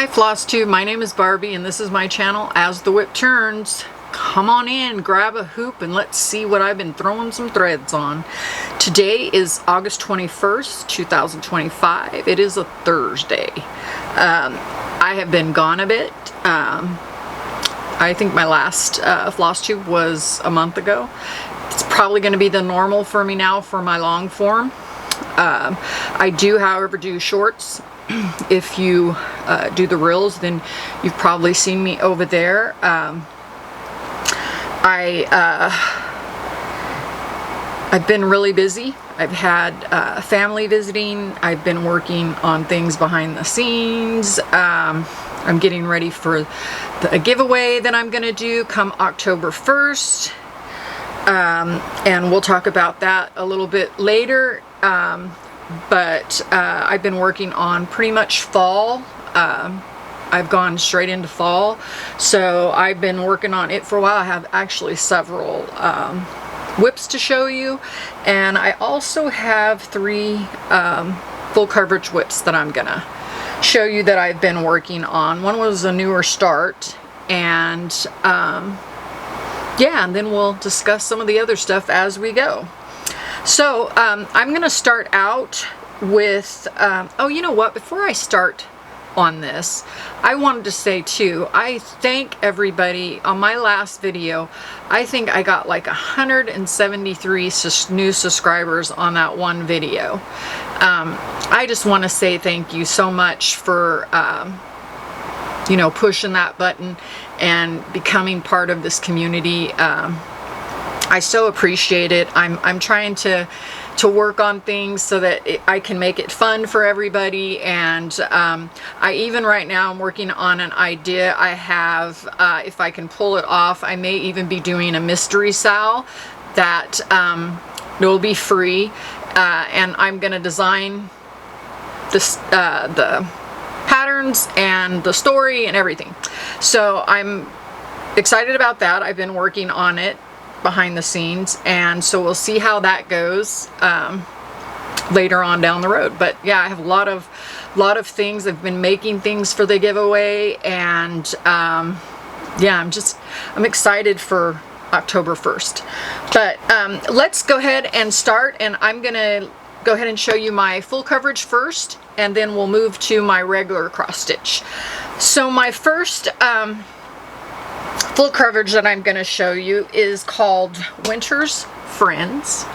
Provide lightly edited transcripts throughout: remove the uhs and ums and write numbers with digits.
Hi Flosstube, my name is Barbie and this is my channel, Asthewipturns. Come on in, grab a hoop and let's see what I've been throwing some threads on. Today is August 21st, 2025. It is a Thursday. I have been gone a bit. I think my last Flosstube was a month ago. It's probably going to be the normal for me now for my long form. I do, however, do shorts. If you do the reels, then you've probably seen me over there. I've been really busy. I've had family visiting. I've been working on things behind the scenes. I'm getting ready for a giveaway that I'm going to do come October 1st. And we'll talk about that a little bit later. But I've been working on pretty much fall. I've gone straight into fall, so I've been working on it for a while. I have actually several whips to show you, and I also have 3 full coverage whips that I'm gonna show you that I've been working on. One was a newer start, and yeah, and then we'll discuss some of the other stuff as we go. So I'm going to start out with, oh, you know what, before I start on this, I wanted to say too, I thank everybody. On my last video, I think I got like 173 new subscribers on that one video. I just want to say thank you so much for, you know, pushing that button and becoming part of this community. I so appreciate it. I'm trying to work on things so that I can make it fun for everybody, and I even right now I'm working on an idea. I have, if I can pull it off, I may even be doing a mystery sal that will be free, and I'm gonna design this the patterns and the story and everything. So I'm excited about that. I've been working on it behind the scenes, and so we'll see how that goes later on down the road. But yeah, I have a lot of things. I've been making things for the giveaway, and yeah, I'm excited for October 1st. But let's go ahead and start, and I'm gonna go ahead and show you my full coverage first, and then we'll move to my regular cross stitch. So my first full coverage that I'm going to show you is called Winter's Friends,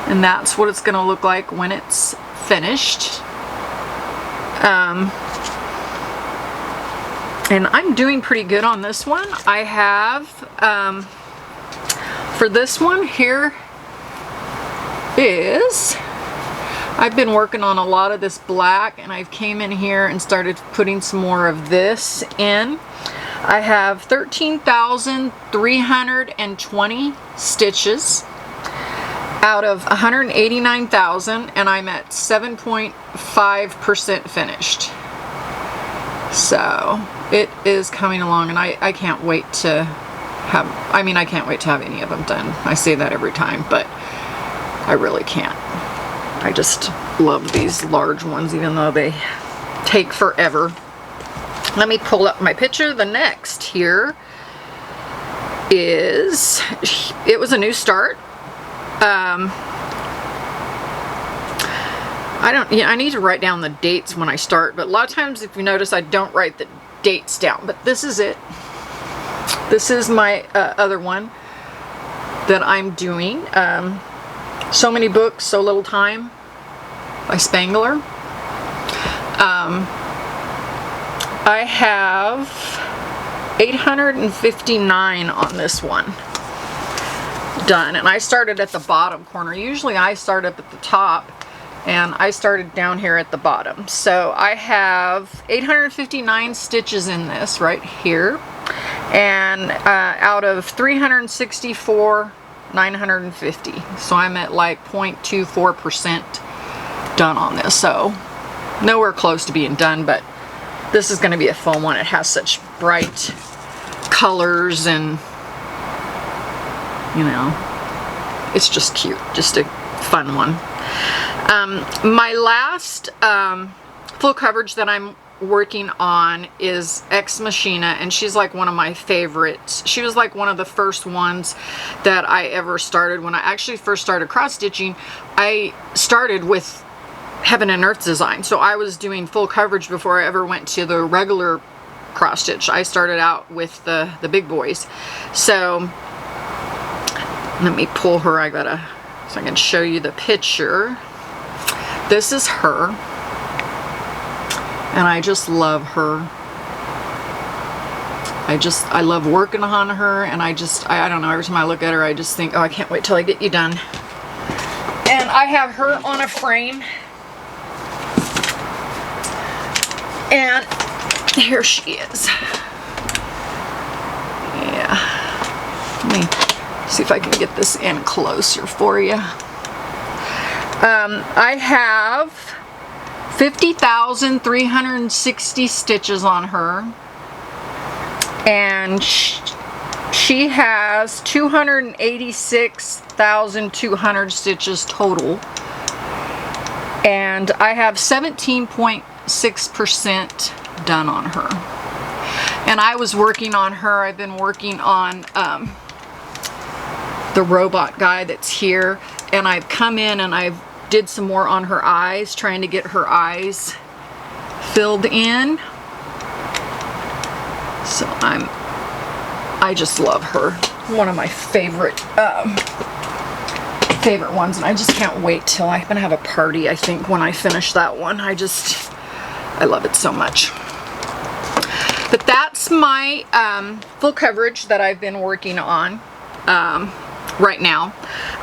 and that's what it's going to look like when it's finished. And I'm doing pretty good on this one. I have for this one here is, I've been working on a lot of this black, and I've came in here and started putting some more of this in. I have 13,320 stitches out of 189,000, and I'm at 7.5% finished. So it is coming along, and I can't wait to have, I mean, I can't wait to have any of them done. I say that every time, but I really can't. I just love these large ones, even though they take forever. Let me pull up my picture. The next here is, it was a new start. I need to write down the dates when I start, but a lot of times, if you notice, I don't write the dates down, but this is it. This is my other one that I'm doing. So Many Books, So Little Time by Spangler. I have 859 on this one done, and I started at the bottom corner. Usually I start up at the top, and I started down here at the bottom. So I have 859 stitches in this right here, and out of 364, 950. So I'm at like 0.24% done on this. So nowhere close to being done, but this is going to be a fun one. It has such bright colors, and you know, it's just cute. Just a fun one. My last full coverage that I'm working on is Ex Machina, and she's like one of my favorites. She was like one of the first ones that I ever started. When I actually first started cross stitching, I started with Heaven and Earth design. So I was doing full coverage before I ever went to the regular cross stitch. I started out with the big boys. So let me pull her. So I can show you the picture. This is her, and I just love her. I love working on her, and I don't know, every time I look at her I just think, oh, I can't wait till I get you done. And I have her on a frame, and here she is. Yeah, let me see if I can get this in closer for you. I have 50,360 stitches on her, and she has 286,200 stitches total, and I have 17.6% done on her. And I was working on her, I've been working on the robot guy that's here, and I've come in and I've did some more on her eyes, trying to get her eyes filled in. So I just love her. One of my favorite ones, and I just can't wait till I'm gonna have a party, I think, when I finish that one. I love it so much. But that's my full coverage that I've been working on right now.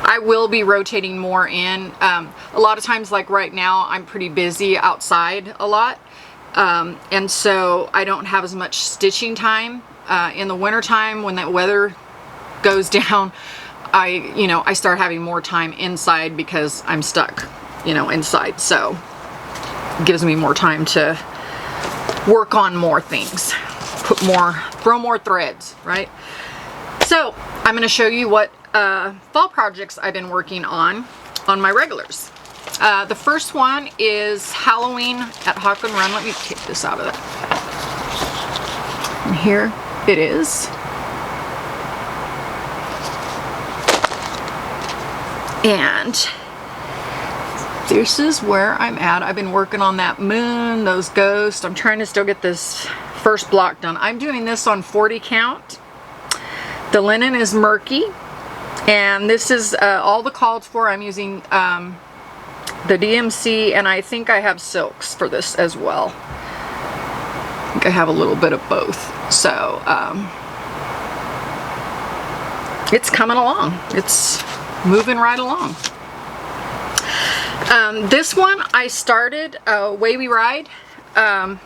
I will be rotating more in. A lot of times, like right now, I'm pretty busy outside a lot, and so I don't have as much stitching time. In the winter time, when that weather goes down, I start having more time inside because I'm stuck, inside. So it gives me more time to work on more things, throw more threads, right? So I'm going to show you what fall projects I've been working on my regulars. The first one is Halloween at Hawk and Run. Let me take this out of there. And here it is. And this is where I'm at. I've been working on that moon, those ghosts. I'm trying to still get this first block done. I'm doing this on 40 count. The linen is murky, and this is all the called for. I'm using the DMC, and I think I have silks for this as well. I think I have a little bit of both. So it's coming along. It's moving right along. This one I started Way We Ride. I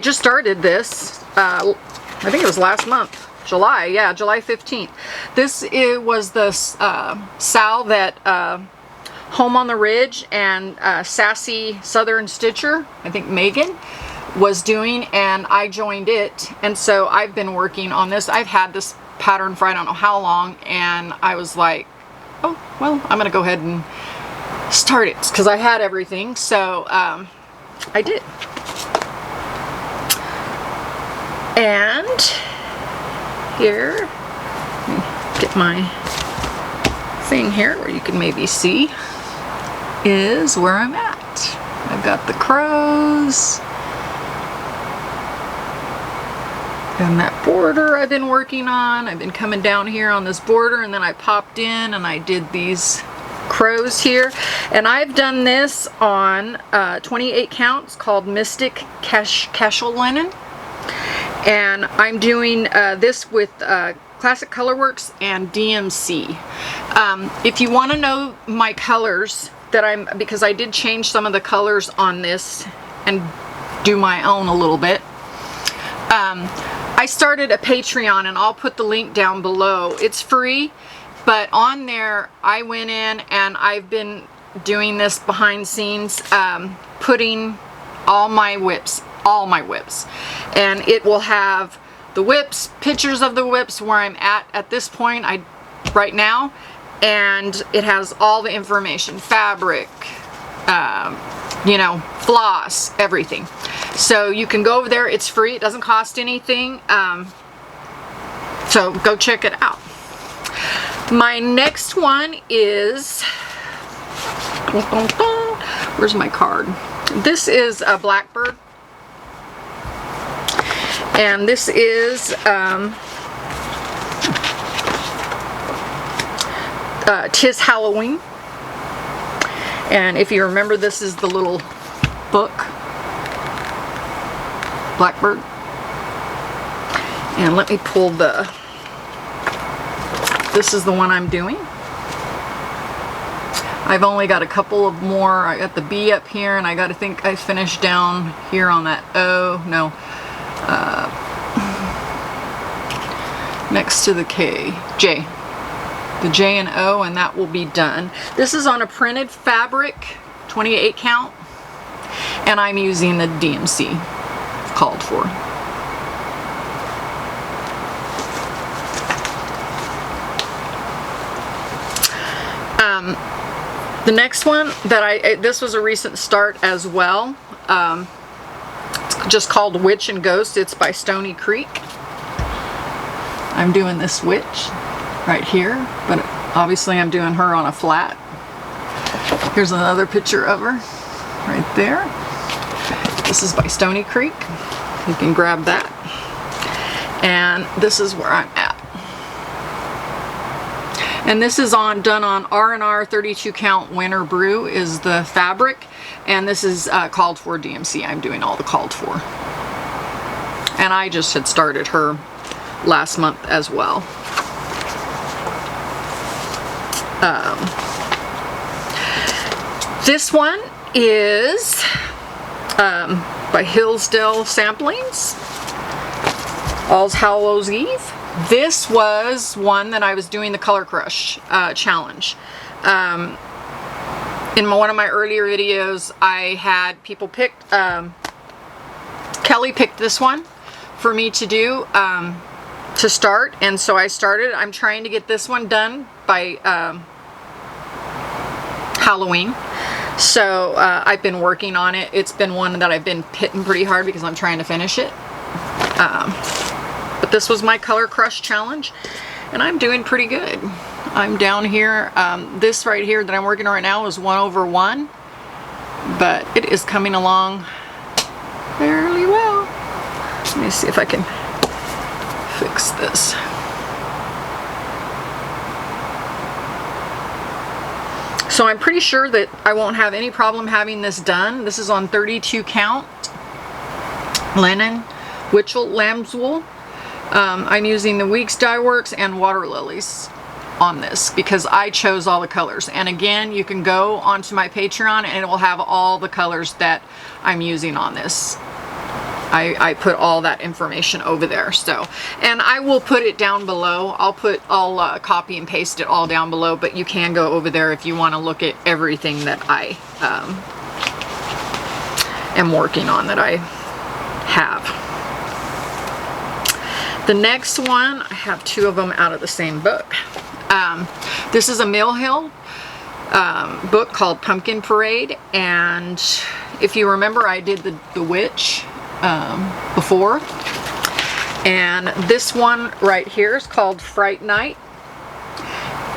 just started this. I think it was last month. July 15th. This was the Sal that Home on the Ridge and Sassy Southern Stitcher, I think Megan, was doing, and I joined it, and so I've been working on this. I've had this pattern for I don't know how long, and I was like, oh, well, I'm gonna go ahead and start it, because I had everything, so I did. And here, let me get my thing here where you can maybe see is where I'm at. I've got the crows and that border I've been working on. I've been coming down here on this border, and then I popped in and I did these crows here, and I've done this on 28 counts called Mystic Casual Linen, and I'm doing this with Classic Colorworks and DMC. If you want to know my colors that because I did change some of the colors on this and do my own a little bit. I started a Patreon, and I'll put the link down below. It's free, but on there I went in and I've been doing this behind scenes, putting all my whips, and it will have the whips, pictures of the whips, where I'm at this point right now, and it has all the information, fabric, you know, floss, everything. So you can go over there. It's free. It doesn't cost anything. So go check it out. My next one is, where's my card? This is a Blackbird. And this is 'Tis Halloween. And if you remember, this is the little book, Blackbird. And let me pull this is the one I'm doing. I've only got a couple of more. I got the B up here, and I got to think I finished down here on that O. No. Next to the J. The J and O, and that will be done. This is on a printed fabric, 28 count, and I'm using the DMC called for. The next one that this was a recent start as well. It's just called Witch and Ghost. It's by Stony Creek. I'm doing this witch right here, but obviously I'm doing her on a flat. Here's another picture of her right there. This is by Stony Creek. You can grab that. And this is where I'm at. And this is done on R&R 32 count Winter Brew is the fabric, and this is called for DMC. I'm doing all the called for. And I just had started her last month as well. This one is by Hillsdale Samplings, All's Hallows Eve. This was one that I was doing the Color Crush challenge. In one of my earlier videos, I had people pick, Kelly picked this one for me to do to start, and so I started. I'm trying to get this one done by Halloween. So I've been working on it. It's been one that I've been hitting pretty hard because I'm trying to finish it. But this was my Color Crush challenge, and I'm doing pretty good. I'm down here. This right here that I'm working on right now is 1/1, but it is coming along fairly well. Let me see if I can fix this. So I'm pretty sure that I won't have any problem having this done. This is on 32 count linen, Witchell lamb's wool. I'm using the Weeks Dye Works and Water Lilies on this because I chose all the colors. And again, you can go onto my Patreon and it will have all the colors that I'm using on this. I put all that information over there. So, and I will put it down below. I'll copy and paste it all down below, but you can go over there if you want to look at everything that I am working on, that I have. The next one, I have two of them out of the same book. This is a Mill Hill book called Pumpkin Parade, and if you remember, I did the witch before, and this one right here is called Fright Night,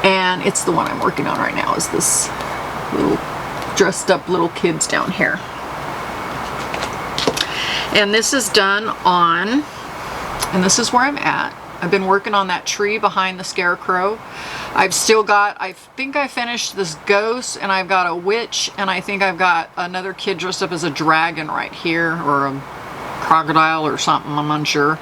and it's the one I'm working on right now. Is this little dressed up little kids down here, and this is done on. And this is where I'm at. I've been working on that tree behind the scarecrow. I've still got, I think I finished this ghost, and I've got a witch, and I think I've got another kid dressed up as a dragon right here, or a crocodile or something, I'm unsure.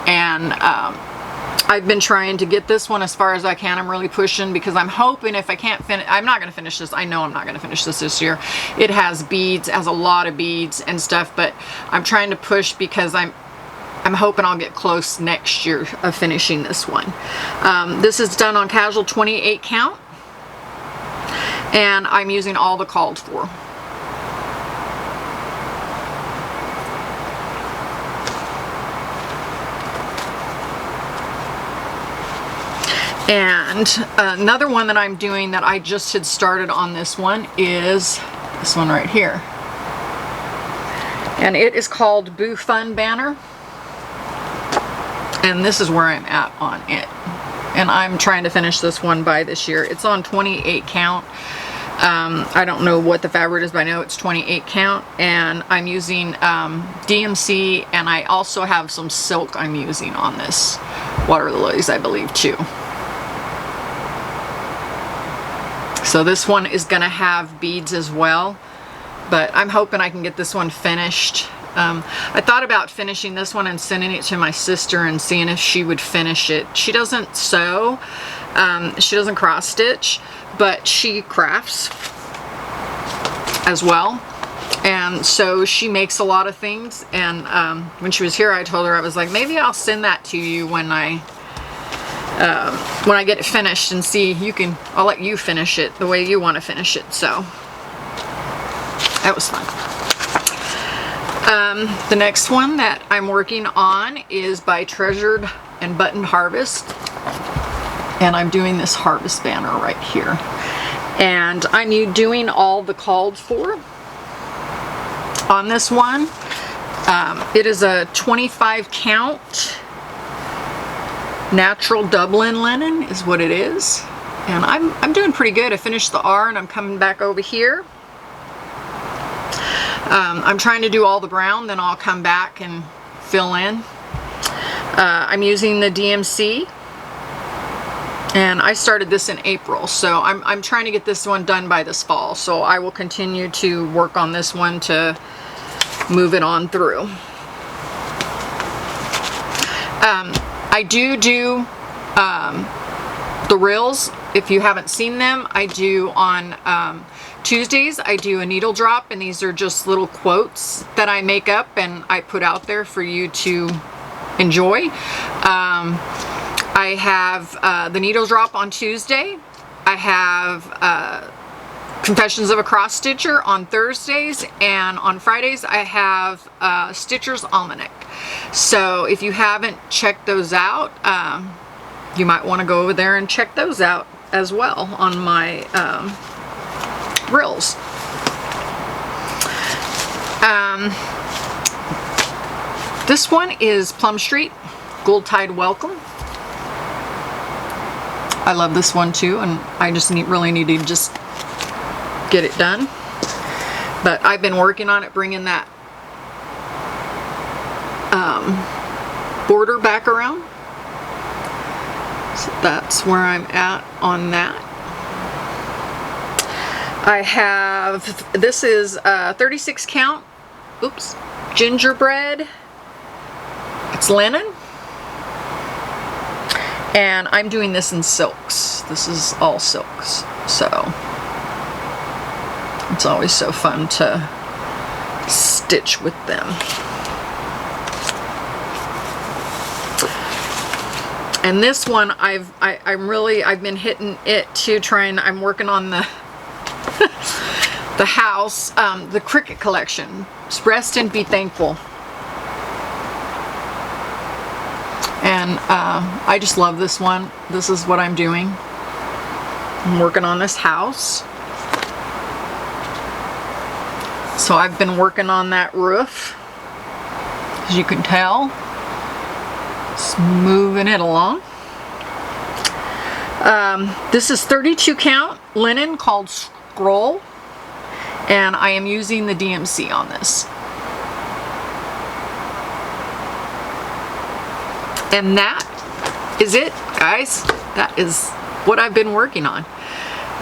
And I've been trying to get this one as far as I can. I'm really pushing because I'm hoping if I can't finish, I'm not going to finish this. I know I'm not going to finish this year. It has beads, has a lot of beads and stuff, but I'm trying to push because I'm hoping I'll get close next year of finishing this one. This is done on casual 28 count, and I'm using all the called for. And another one that I'm doing that I just had started on this one is this one right here. And it is called Boo Fun Banner. And this is where I'm at on it. And I'm trying to finish this one by this year. It's on 28 count. I don't know what the fabric is, but I know it's 28 count. And I'm using DMC, and I also have some silk I'm using on this. Water lilies, I believe, too. So this one is going to have beads as well. But I'm hoping I can get this one finished. I thought about finishing this one and sending it to my sister and seeing if she would finish it. She doesn't sew, she doesn't cross stitch, but she crafts as well. And so she makes a lot of things. And when she was here, I told her, I was like, maybe I'll send that to you when I get it finished, and see, I'll let you finish it the way you want to finish it. So that was fun. The next one that I'm working on is by Treasured and Buttoned Harvest. And I'm doing this harvest banner right here. And I'm doing all the called for on this one. It is a 25 count natural Dublin linen is what it is. And I'm doing pretty good. I finished the R and I'm coming back over here. I'm trying to do all the brown, then I'll come back and fill in. I'm using the DMC, and I started this in April, so I'm trying to get this one done by this fall, so I will continue to work on this one to move it on through. I do the reels. If you haven't seen them, I do on Tuesdays. I do a needle drop, and these are just little quotes that I make up and I put out there for you to enjoy. I have the needle drop on Tuesday. I have Confessions of a Cross Stitcher on Thursdays, and on Fridays I have Stitcher's Almanac. So if you haven't checked those out, you might want to go over there and check those out as well on my reels. This one is Plum Street Gold Tide Welcome. I love this one too, and I just really need to just get it done. But I've been working on it, bringing that border back around. So that's where I'm at on that. I have, this is 36 count, oops, gingerbread. It's linen. And I'm doing this in silks. This is all silks. So it's always so fun to stitch with them. And this one I've been hitting it too, I'm working on the the house, the Cricket collection. Rest and Be Thankful. And I just love this one. This is what I'm doing. I'm working on this house. So I've been working on that roof, as you can tell. Just moving it along. This is 32 count linen called Scroll, and I am using the DMC on this. And that is it, guys. That is what I've been working on.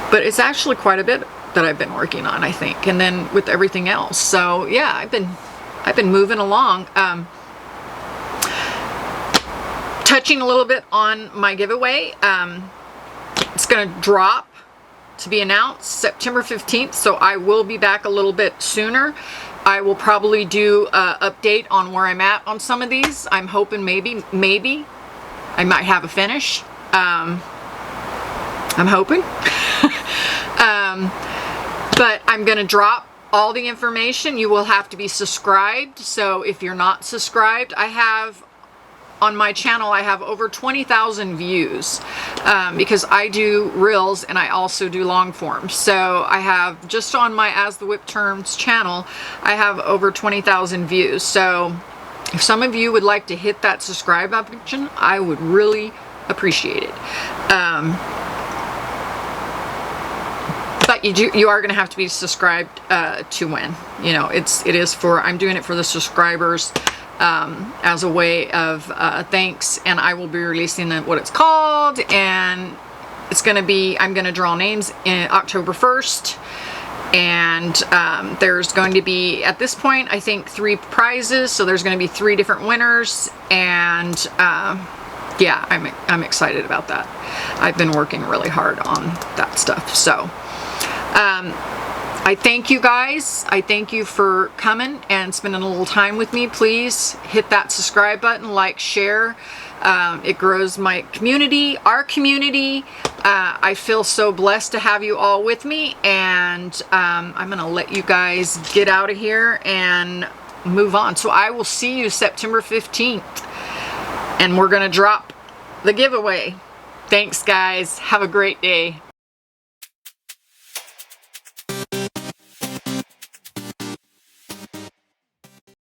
But it's actually quite a bit that I've been working on, I think, and then with everything else. So yeah, I've been moving along. Touching a little bit on my giveaway. It's going to drop to be announced September 15th, so I will be back a little bit sooner. I will probably do an update on where I'm at on some of these. I'm hoping maybe I might have a finish. I'm hoping. But I'm going to drop all the information. You will have to be subscribed. So if you're not subscribed, I have on my channel, I have over 20,000 views because I do reels and I also do long form. So I have, just on my Asthewipturns channel, I have over 20,000 views. So if some of you would like to hit that subscribe button, I would really appreciate it. But you are going to have to be subscribed to win. You know, I'm doing it for the subscribers as a way of thanks, and I will be releasing what it's called, and it's going to be, I'm going to draw names in October 1st, and there's going to be, at this point, I think 3 prizes, so there's going to be 3 different winners, and yeah, I'm excited about that. I've been working really hard on that stuff, so I thank you guys. I thank you for coming and spending a little time with me. Please hit that subscribe button, like, share. It grows my community, our community. I feel so blessed to have you all with me, and I'm gonna let you guys get out of here and move on. So I will see you September 15th, and we're gonna drop the giveaway. Thanks, guys. Have a great day.